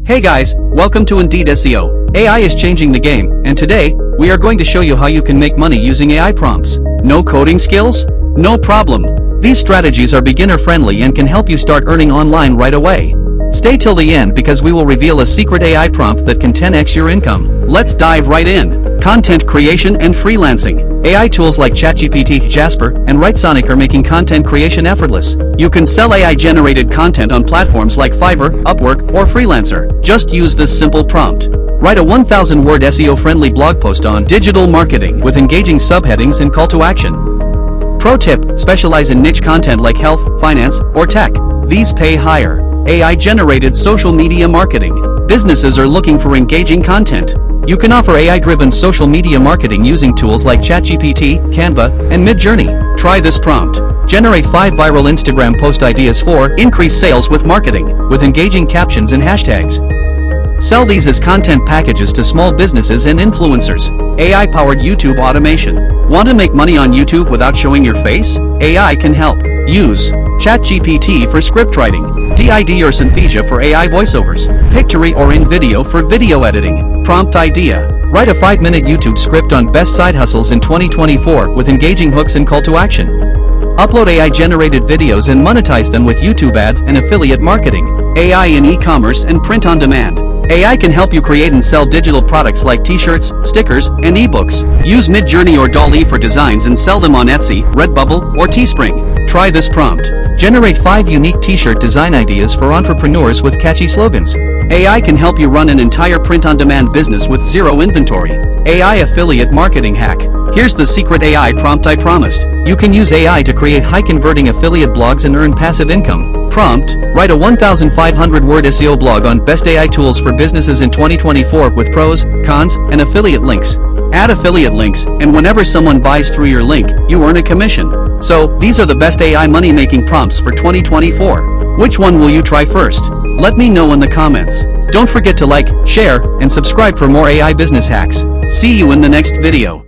Hey guys, welcome to IndeedSEO. AI is changing the game, and today, we are going to show you how you can make money using AI prompts. No coding skills? No problem. These strategies are beginner friendly and can help you start earning online right away. Stay till the end because we will reveal a secret AI prompt that can 10x your income. Let's dive right in. Content creation and freelancing. AI tools like ChatGPT, Jasper, and Writesonic are making content creation effortless. You can sell AI-generated content on platforms like Fiverr, Upwork, or Freelancer. Just use this simple prompt. Write a 1,000-word SEO-friendly blog post on digital marketing with engaging subheadings and call to action. Pro tip: specialize in niche content like health, finance, or tech. These pay higher. AI-generated social media marketing. Businesses are looking for engaging content. You can offer AI-driven social media marketing using tools like ChatGPT, Canva, and Midjourney. Try this prompt. Generate 5 viral Instagram post ideas for increase sales with marketing, with engaging captions and hashtags. Sell these as content packages to small businesses and influencers. AI-powered YouTube automation. Want to make money on YouTube without showing your face? AI can help. Use ChatGPT for script writing, DID or Synthesia for AI voiceovers, Pictory or InVideo for video editing. Prompt idea: write a 5-minute YouTube script on best side hustles in 2024 with engaging hooks and call to action. Upload AI-generated videos and monetize them with YouTube ads and affiliate marketing. AI in e-commerce and print on demand. AI can help you create and sell digital products like t-shirts, stickers, and ebooks. Use Midjourney or DALL-E for designs and sell them on Etsy, Redbubble, or Teespring. Try this prompt. Generate 5 unique t-shirt design ideas for entrepreneurs with catchy slogans. AI can help you run an entire print-on-demand business with zero inventory. AI affiliate marketing hack. Here's the secret AI prompt I promised. You can use AI to create high-converting affiliate blogs and earn passive income. Prompt: write a 1,500-word SEO blog on best AI tools for businesses in 2024 with pros, cons, and affiliate links. Add affiliate links, and whenever someone buys through your link, you earn a commission. So, these are the best AI money-making prompts for 2024. Which one will you try first? Let me know in the comments. Don't forget to like, share, and subscribe for more AI business hacks. See you in the next video.